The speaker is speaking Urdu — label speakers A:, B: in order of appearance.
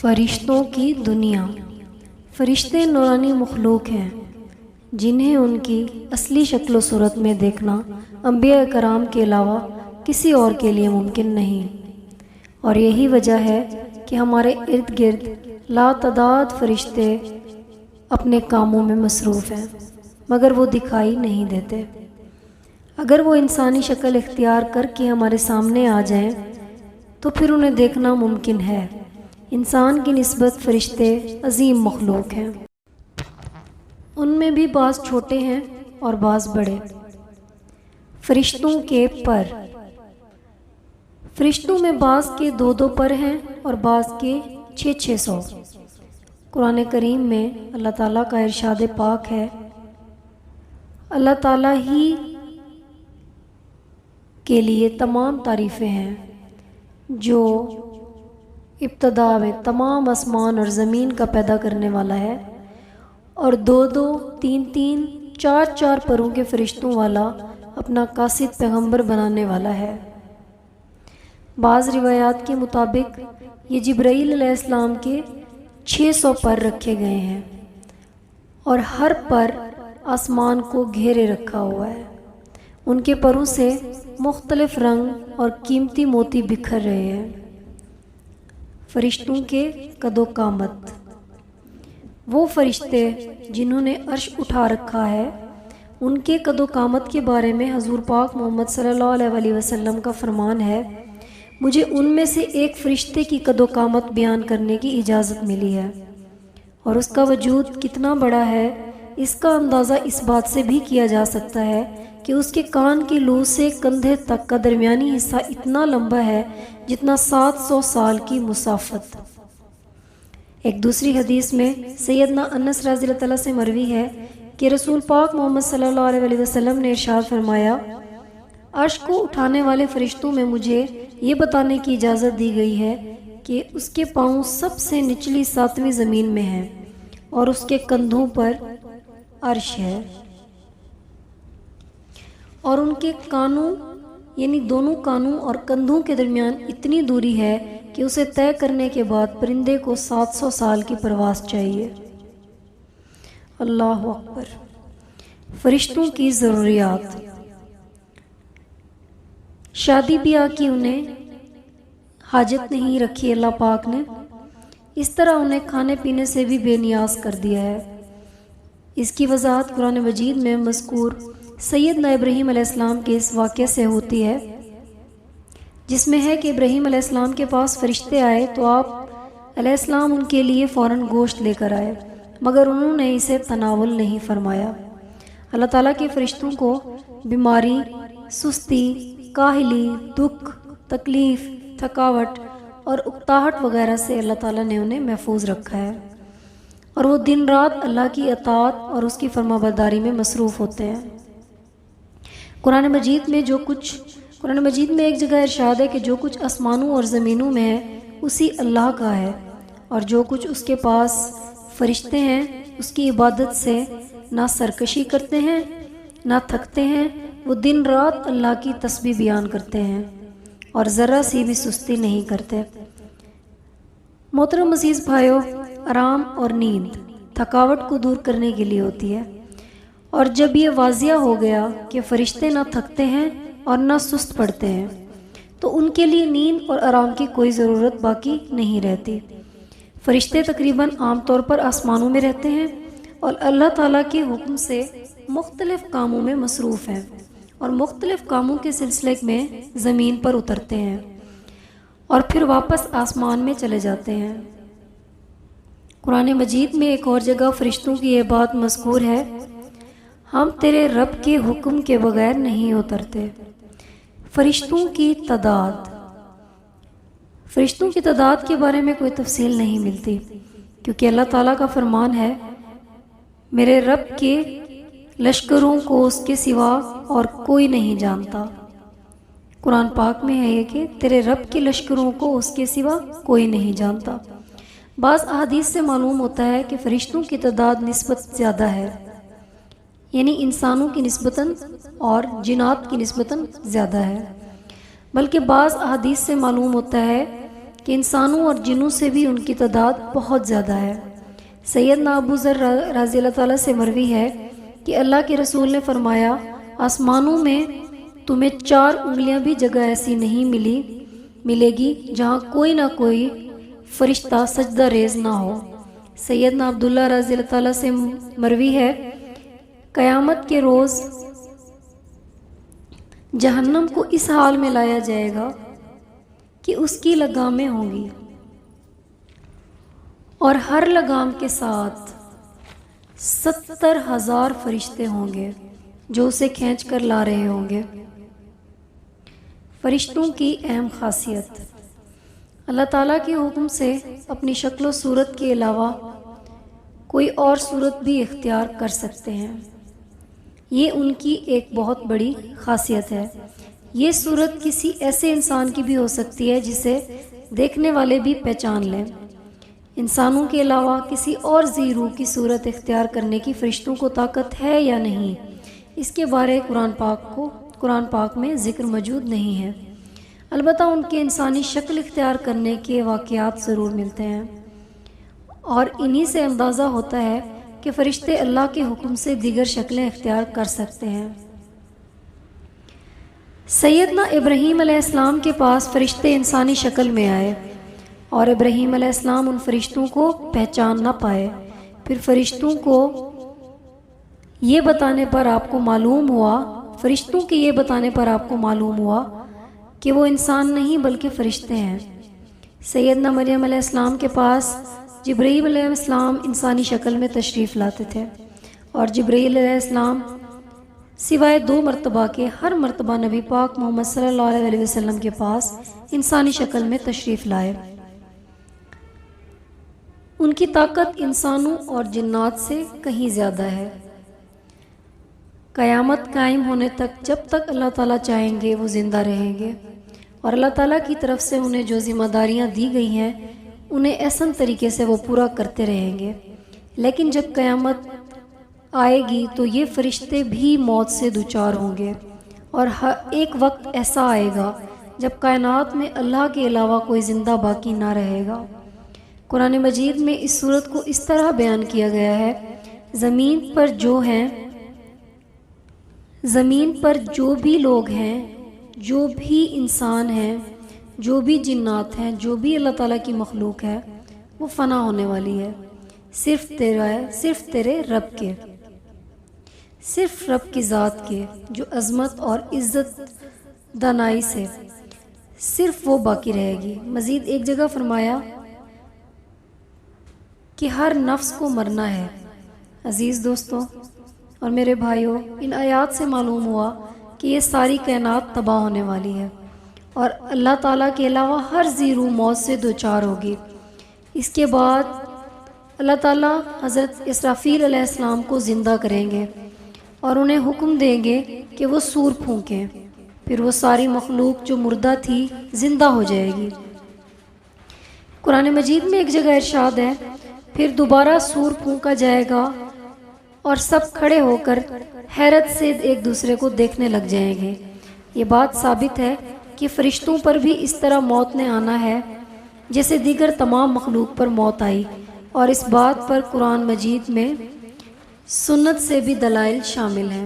A: فرشتوں کی دنیا۔ فرشتے نورانی مخلوق ہیں جنہیں ان کی اصلی شکل و صورت میں دیکھنا انبیاء کرام کے علاوہ کسی اور کے لیے ممکن نہیں، اور یہی وجہ ہے کہ ہمارے ارد گرد لاتعداد فرشتے اپنے کاموں میں مصروف ہیں، مگر وہ دکھائی نہیں دیتے۔ اگر وہ انسانی شکل اختیار کر کے ہمارے سامنے آ جائیں تو پھر انہیں دیکھنا ممکن ہے۔ انسان کی نسبت فرشتے عظیم مخلوق ہیں، ان میں بھی بعض چھوٹے ہیں اور بعض بڑے۔ فرشتوں کے پر، فرشتوں میں بعض کے 2 پر ہیں اور بعض کے 600۔ قرآن کریم میں اللہ تعالیٰ کا ارشاد پاک ہے، اللہ تعالیٰ ہی کے لیے تمام تعریفیں ہیں جو ابتدا میں تمام آسمان اور زمین کا پیدا کرنے والا ہے، اور 2 3 4 پروں کے فرشتوں والا اپنا قاصد پیغمبر بنانے والا ہے۔ بعض روایات کے مطابق یہ جبرائیل علیہ السلام کے 600 پر رکھے گئے ہیں، اور ہر پر آسمان کو گھیرے رکھا ہوا ہے۔ ان کے پروں سے مختلف رنگ اور قیمتی موتی بکھر رہے ہیں۔ فرشتوں کے قد و قامت، وہ فرشتے جنہوں نے عرش اٹھا رکھا ہے، ان کے قد و قامت کے بارے میں حضور پاک محمد صلی اللہ علیہ وسلم کا فرمان ہے، مجھے ان میں سے ایک فرشتے کی قد و قامت بیان کرنے کی اجازت ملی ہے، اور اس کا وجود کتنا بڑا ہے اس کا اندازہ اس بات سے بھی کیا جا سکتا ہے کہ اس کے کان کی لو سے کندھے تک کا درمیانی حصہ اتنا لمبا ہے جتنا 700 سال کی مسافت۔ ایک دوسری حدیث میں سیدنا انس رضی اللہ تعالیٰ سے مروی ہے کہ رسول پاک محمد صلی اللہ علیہ وسلم نے ارشاد فرمایا، عرش کو اٹھانے والے فرشتوں میں مجھے یہ بتانے کی اجازت دی گئی ہے کہ اس کے پاؤں سب سے نچلی 7ویں زمین میں ہے اور اس کے کندھوں پر عرش ہے، اور ان کے کانوں یعنی دونوں کانوں اور کندھوں کے درمیان اتنی دوری ہے کہ اسے طے کرنے کے بعد پرندے کو 700 سال کی پرواز چاہیے۔ اللہ اکبر۔ فرشتوں کی ضروریات، شادی بیاہ کی انہیں حاجت نہیں رکھی اللہ پاک نے، اس طرح انہیں کھانے پینے سے بھی بے نیاز کر دیا ہے۔ اس کی وضاحت قرآن مجید میں مذکور سیدنا ابراہیم علیہ السلام کے اس واقعے سے ہوتی ہے، جس میں ہے کہ ابراہیم علیہ السلام کے پاس فرشتے آئے تو آپ علیہ السلام ان کے لیے فوراً گوشت لے کر آئے، مگر انہوں نے اسے تناول نہیں فرمایا۔ اللہ تعالیٰ کے فرشتوں کو بیماری، سستی، کاہلی، دکھ، تکلیف، تھکاوٹ اور اکتاہٹ وغیرہ سے اللہ تعالیٰ نے انہیں محفوظ رکھا ہے، اور وہ دن رات اللہ کی اطاعت اور اس کی فرما برداری میں مصروف ہوتے ہیں۔ قرآن مجید میں ایک جگہ ارشاد ہے کہ جو کچھ آسمانوں اور زمینوں میں ہے اسی اللہ کا ہے، اور جو کچھ اس کے پاس فرشتے ہیں اس کی عبادت سے نہ سرکشی کرتے ہیں نہ تھکتے ہیں، وہ دن رات اللہ کی تسبیح بیان کرتے ہیں اور ذرا سی بھی سستی نہیں کرتے۔ محترم عزیز بھائیو، آرام اور نیند تھکاوٹ کو دور کرنے کے لیے ہوتی ہے، اور جب یہ واضح ہو گیا کہ فرشتے نہ تھکتے ہیں اور نہ سست پڑتے ہیں تو ان کے لیے نیند اور آرام کی کوئی ضرورت باقی نہیں رہتی۔ فرشتے تقریباً عام طور پر آسمانوں میں رہتے ہیں اور اللہ تعالیٰ کے حکم سے مختلف کاموں میں مصروف ہیں، اور مختلف کاموں کے سلسلے میں زمین پر اترتے ہیں اور پھر واپس آسمان میں چلے جاتے ہیں۔ قرآن مجید میں ایک اور جگہ فرشتوں کی یہ بات مذکور ہے، ہم تیرے رب کے حکم کے بغیر نہیں اترتے۔ فرشتوں کی تعداد کے بارے میں کوئی تفصیل نہیں ملتی، کیونکہ اللہ تعالیٰ کا فرمان ہے، میرے رب کے لشکروں کو اس کے سوا اور کوئی نہیں جانتا۔ قرآن پاک میں ہے یہ کہ تیرے رب کے لشکروں کو اس کے سوا کوئی نہیں جانتا۔ بعض احادیث سے معلوم ہوتا ہے کہ فرشتوں کی تعداد نسبت زیادہ ہے، یعنی انسانوں کی نسبتاً اور جنات کی نسبتاً زیادہ ہے، بلکہ بعض احادیث سے معلوم ہوتا ہے کہ انسانوں اور جنوں سے بھی ان کی تعداد بہت زیادہ ہے۔ سیدنا ابو ذر رضی اللہ تعالیٰ سے مروی ہے کہ اللہ کے رسول نے فرمایا، آسمانوں میں تمہیں 4 انگلیاں بھی جگہ ایسی نہیں ملے گی جہاں کوئی نہ کوئی فرشتہ سجدہ ریز نہ ہو۔ سیدنا عبداللہ رضی اللہ تعالیٰ سے مروی ہے، قیامت کے روز جہنم کو اس حال میں لایا جائے گا کہ اس کی لگامیں ہوں گی، اور ہر لگام کے ساتھ 70,000 فرشتے ہوں گے جو اسے کھینچ کر لا رہے ہوں گے۔ فرشتوں کی اہم خاصیت: اللہ تعالیٰ کے حکم سے اپنی شکل و صورت کے علاوہ کوئی اور صورت بھی اختیار کر سکتے ہیں، یہ ان کی ایک بہت بڑی خاصیت ہے۔ یہ صورت کسی ایسے انسان کی بھی ہو سکتی ہے جسے دیکھنے والے بھی پہچان لیں۔ انسانوں کے علاوہ کسی اور ذی روح کی صورت اختیار کرنے کی فرشتوں کو طاقت ہے یا نہیں، اس کے بارے قرآن پاک میں ذکر موجود نہیں ہے، البتہ ان کے انسانی شکل اختیار کرنے کے واقعات ضرور ملتے ہیں، اور انہی سے اندازہ ہوتا ہے کہ فرشتے اللہ کے حکم سے دیگر شکلیں اختیار کر سکتے ہیں۔ سیدنا ابراہیم علیہ السلام کے پاس فرشتے انسانی شکل میں آئے، اور ابراہیم علیہ السلام ان فرشتوں کو پہچان نہ پائے۔ پھر فرشتوں کے یہ بتانے پر آپ کو معلوم ہوا کہ وہ انسان نہیں بلکہ فرشتے ہیں۔ سیدنا مریم علیہ السلام کے پاس جبرائیل علیہ السلام انسانی شکل میں تشریف لاتے تھے، اور جبرائیل علیہ السلام سوائے 2 مرتبہ کے ہر مرتبہ نبی پاک محمد صلی اللہ علیہ وسلم کے پاس انسانی شکل میں تشریف لائے۔ ان کی طاقت انسانوں اور جنات سے کہیں زیادہ ہے۔ قیامت قائم ہونے تک جب تک اللہ تعالیٰ چاہیں گے وہ زندہ رہیں گے، اور اللہ تعالیٰ کی طرف سے انہیں جو ذمہ داریاں دی گئی ہیں انہیں احسن طریقے سے وہ پورا کرتے رہیں گے۔ لیکن جب قیامت آئے گی تو یہ فرشتے بھی موت سے دوچار ہوں گے، اور ایک وقت ایسا آئے گا جب کائنات میں اللہ کے علاوہ کوئی زندہ باقی نہ رہے گا۔ قرآن مجید میں اس صورت کو اس طرح بیان کیا گیا ہے، زمین پر جو بھی لوگ ہیں، جو بھی انسان ہیں، جو بھی جنات ہیں، جو بھی اللہ تعالیٰ کی مخلوق ہے، وہ فنا ہونے والی ہے، صرف تیرے رب کے، صرف رب کی ذات کے جو عظمت اور عزت دانائی سے صرف وہ باقی رہے گی۔ مزید ایک جگہ فرمایا کہ ہر نفس کو مرنا ہے۔ عزیز دوستوں اور میرے بھائیوں، ان آیات سے معلوم ہوا کہ یہ ساری کائنات تباہ ہونے والی ہے، اور اللہ تعالیٰ کے علاوہ ہر ذی روح موت سے دوچار ہوگی۔ اس کے بعد اللہ تعالیٰ حضرت اسرافیل علیہ السلام کو زندہ کریں گے اور انہیں حکم دیں گے کہ وہ سور پھونکیں، پھر وہ ساری مخلوق جو مردہ تھی زندہ ہو جائے گی۔ قرآن مجید میں ایک جگہ ارشاد ہے، پھر دوبارہ سور پھونکا جائے گا اور سب کھڑے ہو کر حیرت سے ایک دوسرے کو دیکھنے لگ جائیں گے۔ یہ بات ثابت ہے کہ فرشتوں پر بھی اس طرح موت نے آنا ہے جیسے دیگر تمام مخلوق پر موت آئی، اور اس بات پر قرآن مجید میں سنت سے بھی دلائل شامل ہیں۔